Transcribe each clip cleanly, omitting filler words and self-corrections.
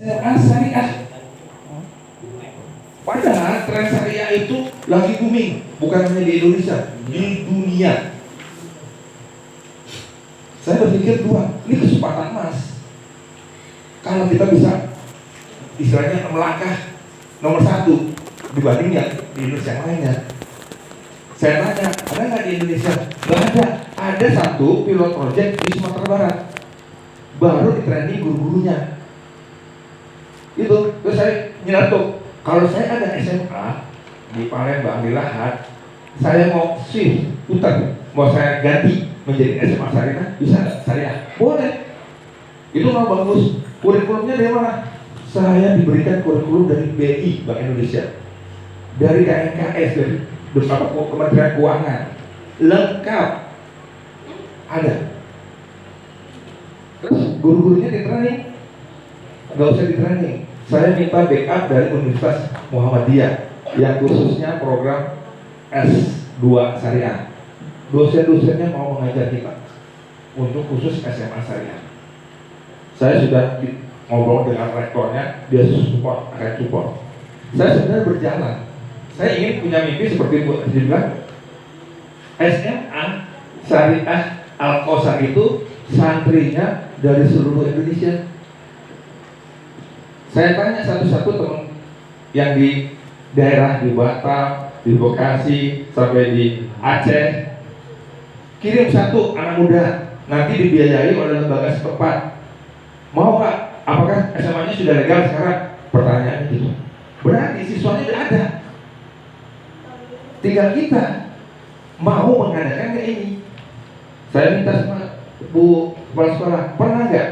SMA syariah. Padahal tren syariah itu lagi booming, bukan hanya di Indonesia, di dunia. Saya berpikir ini kesempatan emas. Kalau kita bisa istilahnya melangkah nomor 1 dibanding yang di Indonesia yang lainnya. Saya tanya, ada nggak di Indonesia? Nggak ada. Ada satu pilot project di Sumatera Barat, baru di training guru-gurunya. Itu, terus saya nyeletuk, kalau saya ada SMA di Palembang, di Lahat, saya mau shift, putar, mau saya ganti menjadi SMA syariah, bisa nggak? Syariah? Boleh. Itu nggak bagus. Kurikulumnya dari mana? Saya diberikan kurikulum dari BI, Bank Indonesia, dari KNKS, dari Kementerian Keuangan, lengkap ada. Terus guru-gurunya di training? Nggak usah di training. Saya minta backup dari Universitas Muhammadiyah yang khususnya program S2 Syariah. Dosen-dosennya mau mengajar kita untuk khusus SMA Syariah. Saya sudah ngobrol dengan rektornya, dia support, akan support. Saya sebenarnya berjalan. Saya ingin punya mimpi seperti Bu Haji bilang, SMA Syariah Al-Kausar itu santrinya dari seluruh Indonesia. Saya tanya satu-satu teman yang di daerah di Batam, di Bekasi, sampai di Aceh, kirim satu anak muda, nanti dibiayai oleh lembaga setempat. Mau Pak? Apakah SMA-nya sudah legal sekarang? Pertanyaannya gitu. Berarti siswanya sudah ada. Tinggal kita mau mengadakan kayak ini. Saya minta sama Bu Kepala Sekolah, pernah nggak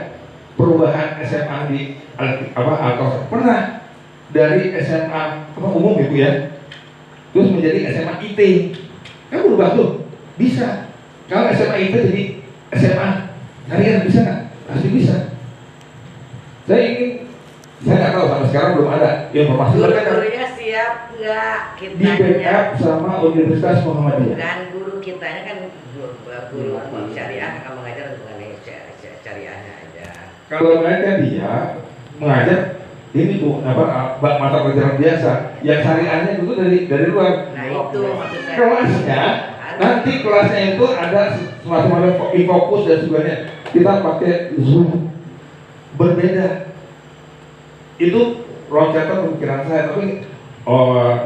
perubahan SMA di Al-Kausar? Pernah. Dari SMA umum ya Bu ya, terus menjadi SMA IT, kan berubah tuh. Bisa. Kalau SMA IT jadi SMA syariah bisa nggak? Pasti bisa. Saya nggak tahu sampai sekarang belum ada informasi. Gurunya siap nggak? Kita di backup sama Universitas Muhammadiyah. Kan guru kitanya kan guru syariah akan mengajar mengenai syariahnya aja. Kalau mereka dia mengajar ini Bu, mata pelajaran biasa, yang syariahnya itu dari luar. Nah itu maksud saya. Kelasnya nanti kelasnya itu ada semacam fokus dan sebagainya. Kita pakai Zoom. Berbeda. Itu loncatan pemikiran saya, tapi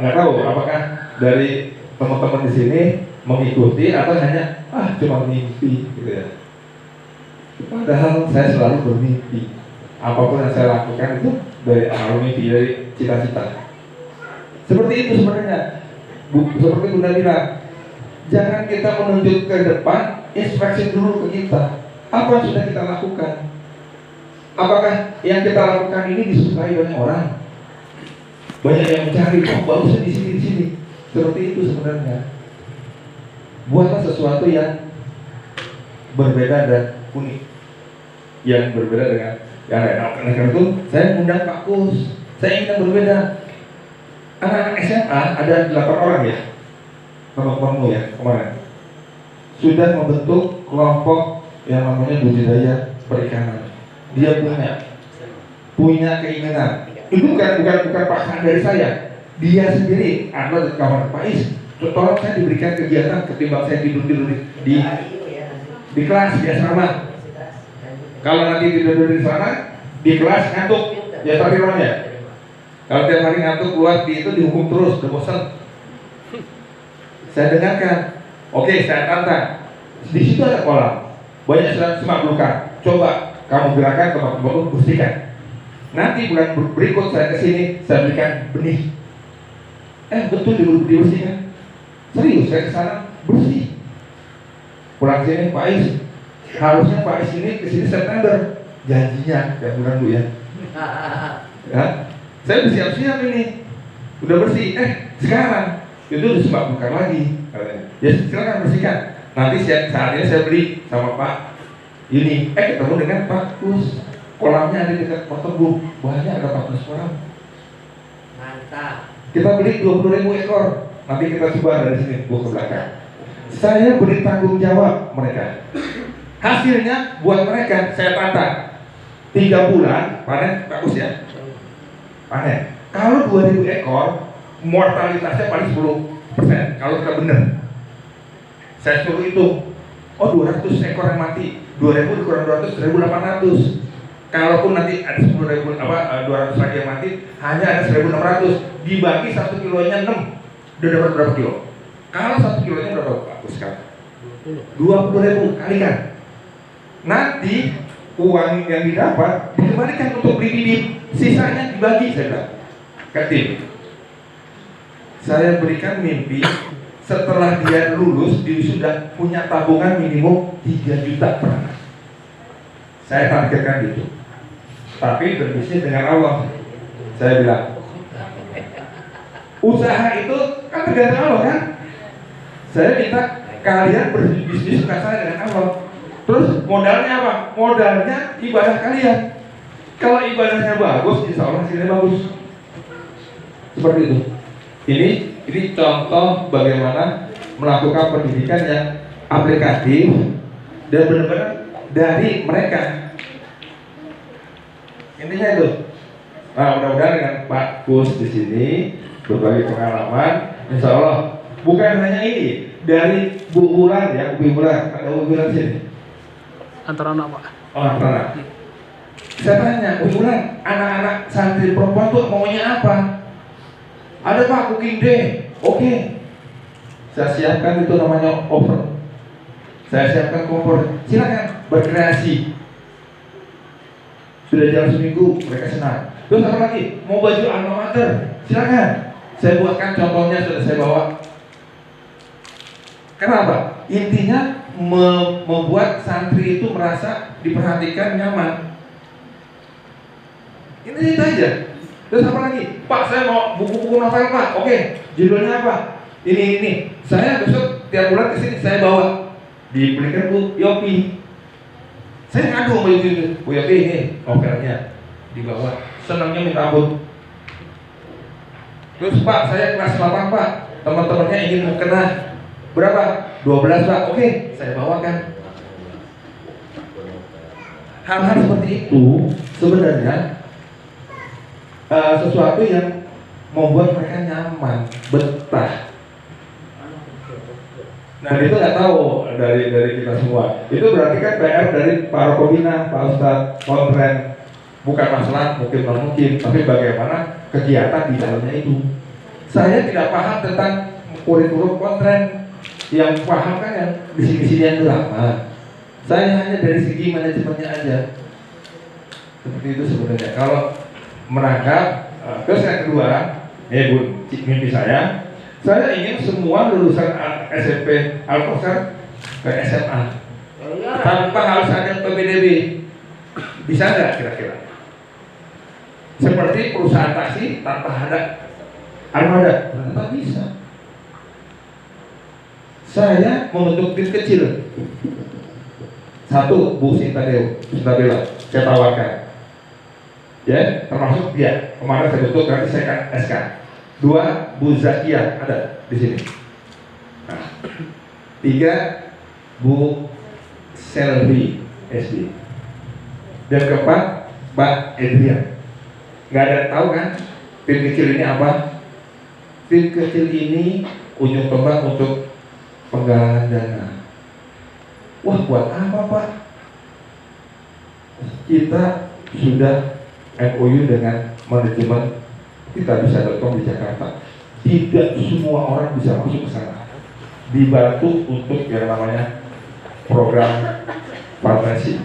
nggak tahu apakah dari teman-teman di sini mengikuti atau hanya cuma mimpi gitu ya. Padahal saya selalu bermimpi. Apapun yang saya lakukan itu dari mimpi, dari cita-cita. Seperti itu sebenarnya. Seperti Bunda bilang, jangan kita menunjuk ke depan, inspeksi dulu ke kita. Apa yang sudah kita lakukan? Apakah yang kita lakukan ini disukai banyak orang? Banyak yang mencari, bagusnya di sini. Seperti itu sebenarnya. Buatlah sesuatu yang berbeda dan unik, yang berbeda dengan yang lain. Karena itu saya undang Pak Kus. Saya ingin yang berbeda. Anak-anak SMA ada 8 orang ya, teman-temanmu ya kemarin sudah membentuk kelompok yang namanya budidaya perikanan. Dia punya keinginan. Itu bukan paksaan dari saya. Dia sendiri, atau kawan Pak Is, tolong saya diberikan kegiatan ketimbang saya tidur di kelas di asrama. Kalau nanti tidur di sana, di kelas ngantuk, ya tapi ya. Kalau tiap hari ngantuk keluar itu dihukum terus, udah bosan. Saya dengarkan, oke saya tantang. Di situ ada kolam, banyak semak belukar. Coba kamu gerakan tempat-tempat bersihkan. Nanti bulan berikut saya kesini, saya berikan benih. Betul dibersihkan. Serius saya kesana bersih. Pulang sini Pak Is, harusnya Pak Is ini kesini September, janjinya tiap bulan Bu ya. Ya, saya bersiap-siap ini, udah bersih. Sekarang itu udah semak belukar lagi. Ya silakan bersihkan. Nanti saatnya saya beli sama Pak ini. Ketemu dengan Pak Kus. Kolamnya ada di dekat Potong, banyak, ada 14 kolam. Mantap. Kita beli 20.000 ekor. Nanti kita sebar dari sini ke belakang. Saya beri tanggung jawab mereka. Hasilnya buat mereka saya tata. 3 bulan panen bagus ya, panen. Kalau 2000 ekor mortalitasnya paling 10% kalau kita bener. Saya suruh itu, oh 200 ekor yang mati, 2000 dikurang 200, 1800. Kalaupun nanti ada 10.000 200 lagi yang mati, hanya ada 1.600, dibagi 1 kilonya 6, udah dapat berapa kilo? Kalau 1 kilonya berapa bagus kan? 20.000 kalikan. Nanti uang yang didapat dikembalikan untuk beli bibit, sisanya dibagi, saya bilang ke tim. Saya berikan mimpi setelah dia lulus, dia sudah punya tabungan minimum 3 juta per anak. Saya targetkan gitu. Tapi berbisnis dengan Allah. Saya bilang, usaha itu kan tergantung Allah kan. Saya minta kalian berbisnis bukan saya dengan Allah. Terus modalnya apa? Modalnya ibadah kalian. Kalau ibadahnya bagus, insya Allah hasilnya bagus. Seperti itu. Ini contoh bagaimana melakukan pendidikan yang aplikatif dan benar-benar dari mereka. Intinya itu. Nah, mudah-mudahan dengan Pak Kus di sini berbagi pengalaman, insya Allah bukan hanya ini dari Bu Wulan ya, Bu Wulan, ada Bu Wulan sini. Antara anak Pak. Oh, antara. Saya tanya, Bu Wulan, anak-anak santri perempuan tuh maunya apa? Ada Pak cooking day, oke. Saya siapkan itu namanya oven. Saya siapkan kompor. Silakan berkreasi. Sudah jalan seminggu, mereka senang. Terus apa lagi? Mau baju alma mater? Silakan. Saya buatkan contohnya, sudah saya bawa. Kenapa? Intinya membuat santri itu merasa diperhatikan, nyaman. Ini itu aja. Terus apa lagi? Pak, saya mau buku-buku novel Pak. Oke, judulnya apa? Ini. Saya besok tiap bulan kesini saya bawa. Dibelikan Bu Yopi. Saya ngadu sama Bu Yopi ini novelnya dibawa. Senangnya minta ampun. Terus Pak, saya kelas 8 Pak. Teman-temannya ingin mukena berapa? 12 Pak. Oke, saya bawakan. Hal-hal seperti itu sebenarnya sesuatu yang membuat mereka nyaman, betah. Nah itu nggak tahu dari kita semua. Itu berarti kan PR dari para pembina, Pak Ustadz, kontren. Bukan masalah mungkin, tapi bagaimana kegiatan di dalamnya itu. Saya tidak paham tentang kurikulum kontren. Yang paham kan yang misi-misinya yang lama. Saya hanya dari segi manajemennya aja. Seperti itu sebenarnya. Kalau menangkap, terus yang kedua, Bu, mimpi saya ingin semua lulusan SMP Al-Kausar ke SMA tanpa harus ada PBDB. Bisa nggak kira-kira? Seperti perusahaan taksi tanpa ada armada, ternyata bisa. Saya membentuk tim kecil. Satu, Bu Sintabela, saya tawarkan. Ya, termasuk dia. Kemarin saya bentuk, nanti saya akan SK. 2, Bu Zakia ada di sini. Nah, 3, Bu Selvi SD. Dan keempat, Pak Edrian. Nggak ada yang tahu kan tim kecil ini apa? Tim kecil ini ujung tombak untuk penggalangan dana. Wah, buat apa Pak? Kita sudah MOU dengan manajemen kitabisa.com di Jakarta. Tidak semua orang bisa masuk ke sana. Dibantu untuk yang namanya program partnership.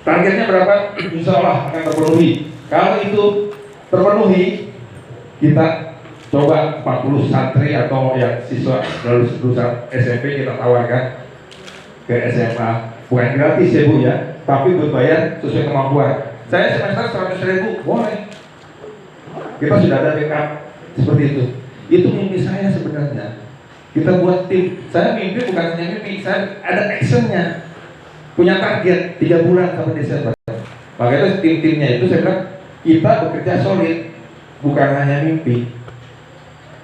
Targetnya berapa? Insya Allah akan terpenuhi. Kalau itu terpenuhi, kita coba 40 santri atau yang siswa lulusan SMP kita tawarkan ke SMA. Bukan gratis ya Bu ya, tapi berbayar sesuai kemampuan. Saya semester 100.000, boleh. Kita sudah ada backup seperti itu. Itu mimpi saya sebenarnya. Kita buat tim. Saya mimpi bukan hanya mimpi, saya ada actionnya. Punya target 3 bulan sampai Desember. Makanya tim-timnya itu saya bilang kita bekerja solid, bukan hanya mimpi.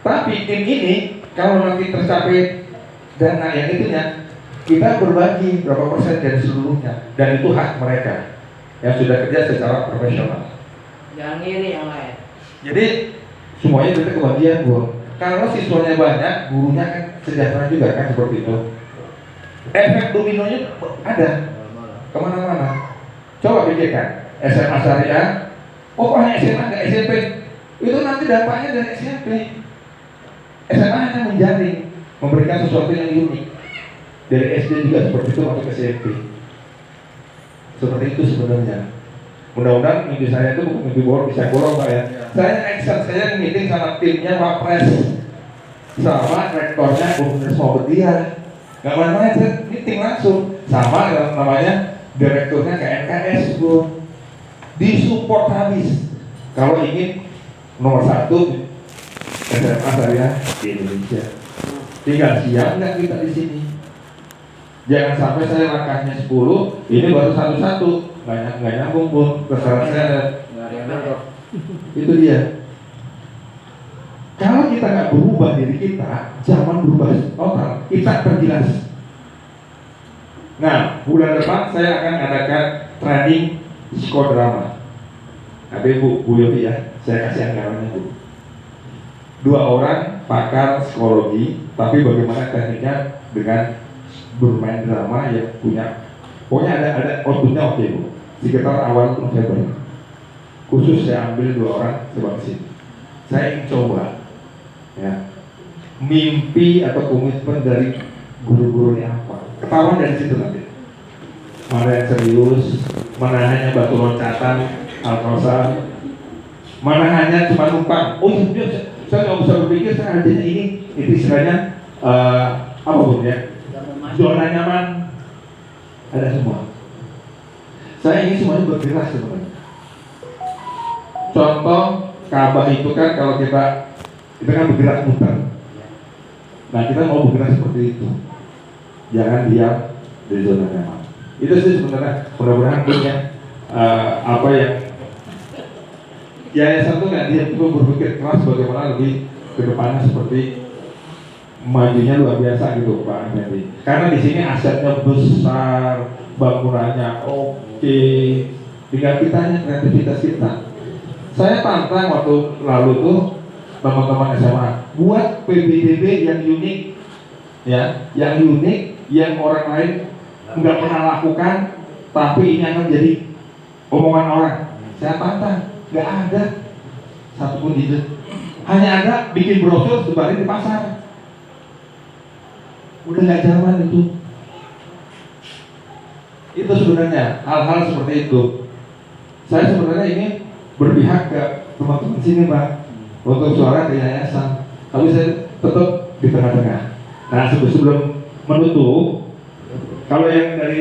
Tapi tim ini kalau nanti tercapai dana yang itunya, kita berbagi berapa persen dari seluruhnya, dan itu hak mereka. yang sudah kerja secara profesional. Jangan ngiri yang lain. Jadi semuanya kita kebagian, Bu. Kalau siswanya banyak, gurunya kan sejahtera juga kan, seperti itu. Efek dominonya ada kemana-mana. Coba pikirkan, SMA Syariah, oh hanya SMA nggak SMP, itu nanti dampaknya dari SMP. SMA hanya menjaring, memberikan sesuatu yang unik. Dari SD juga seperti itu masuk ke SMP. Seperti itu sebenarnya. Mudah-mudahan mimpi saya itu bukan mimpi bohong, bisa bolong Pak ya. Saya action, saya meeting sama timnya Wapres, sama rektornya Gubernur Muhammadiyah. Gak mana-mana, saya meeting langsung sama yang namanya direkturnya KNKS, Bu. Disupport habis. Kalau ingin nomor 1 SMA Syariah di Indonesia. Tinggal siap nggak kita di sini? Jangan sampai saya langkahnya 10, ini baru satu-satu, nggak nyambung pun kesalahan saya. Itu dia. Kalau kita nggak berubah diri kita, zaman berubah total, kita tergilas. Nah, bulan depan saya akan adakan training psikodrama. Ada Bu Yofi ya, saya kasih anggarannya Bu. 2 orang pakar psikologi, tapi bagaimana tekniknya dengan bermain drama yang punya, pokoknya ada outputnya oke Bu. Sekitar awal November, khusus saya ambil 2 orang sebab sini. Saya ingin coba, ya, mimpi atau komitmen dari guru-guru ini apa? Ketahuan dari situ nanti. Mana yang serius, mana hanya batu loncatan, Al-Kausar, mana hanya cuma numpang. Oh iya, saya nggak bisa berpikir, saya artinya ini itu istilahnya apa Bu ya? Zona nyaman, ada semua. Saya ingin semuanya bergerak sebenarnya. Contoh Ka'bah itu kan kalau kita kan bergerak muter. Nah kita mau bergerak seperti itu. Jangan diam di zona nyaman. Itu sih sebenarnya, mudah-mudahan punya apa yang yayasan itu nggak dia perlu berpikir keras bagaimana lebih kedepannya seperti majunya luar biasa gitu Pak Andi. Karena di sini asetnya besar, bangunannya oke, tinggal kitanya kreativitas kita. Saya tantang waktu lalu tuh teman-teman SMA buat PBDB yang unik, ya, yang unik, yang orang lain nggak pernah lakukan, tapi ini akan jadi omongan orang. Saya tantang, nggak ada satupun ide. Hanya ada bikin brosur sebarin di pasar. Udah nggak zaman itu. Itu sebenarnya hal-hal seperti itu. Saya sebenarnya ingin berpihak ke teman-teman sini Pak untuk suara ke yayasan. Tapi saya tetap di tengah-tengah. Nah sebelum menutup, kalau yang dari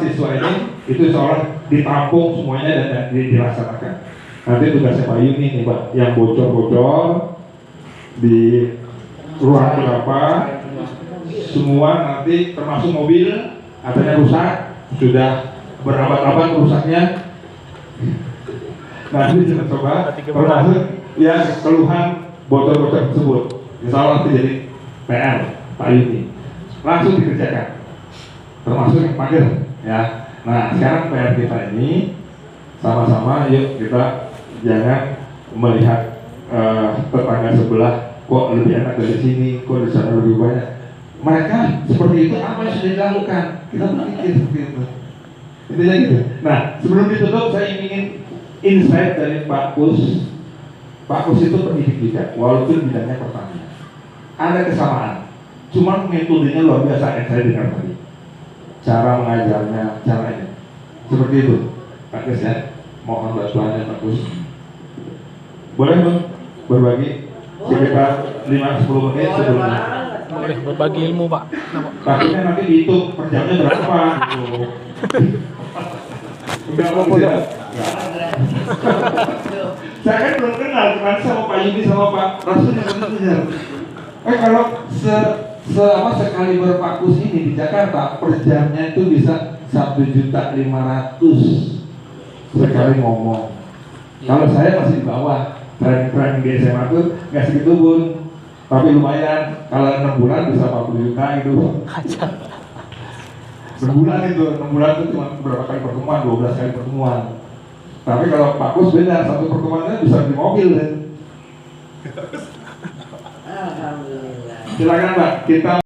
siswa ini itu seolah ditampung semuanya dan dilaksanakan. Nanti tugasnya Pak Yuni nih Pak, yang bocor-bocor di ruang berapa, semua nanti termasuk mobil katanya rusak, sudah berabad-abad rusaknya. Nanti kita coba termasuk ya keluhan bocor-bocor tersebut. Insya Allah nanti jadi PR Pak Yuni, langsung dikerjakan, termasuk yang pagar ya. Nah sekarang PR kita ini sama-sama yuk kita jangan melihat tetangga sebelah kok lebih enak dari sini, kok di sana lebih banyak. Mereka seperti itu, apa yang sudah dilakukan? Kita berpikir seperti itu. Intinya gitu. Nah, sebelum ditutup saya ingin insight dari Pak Kus. Pak Kus itu pendidik juga, walaupun bidangnya pertanian. Ada kesamaan, cuman metodenya luar biasa yang saya dengar tadi. Cara mengajarnya, caranya. Seperti itu, Pak Kus ya. Mohon bantuannya Pak Kus. Boleh Bang berbagi sekitar 5-10 menit sebelumnya. Boleh berbagi ilmu Pak. Takutnya nanti dihitung per jamnya berapa gitu. Enggak apa-apa ya. Saya kan belum kenal cuma sama Pak Yudi sama Pak Rasul yang kalau sekali berpakus ini di Jakarta per jamnya itu bisa 1.500.000 sekali ngomong. Kalau saya masih di bawah, training di SMA tuh nggak segitu Bun. Tapi lumayan, kalau 6 bulan bisa 40 juta itu. Sebulan itu, 6 bulan itu cuma berapa kali pertemuan, 12 kali pertemuan. Tapi kalau Pak Kus beda, satu pertemuannya bisa di mobil kan. Alhamdulillah. Silakan Pak, kita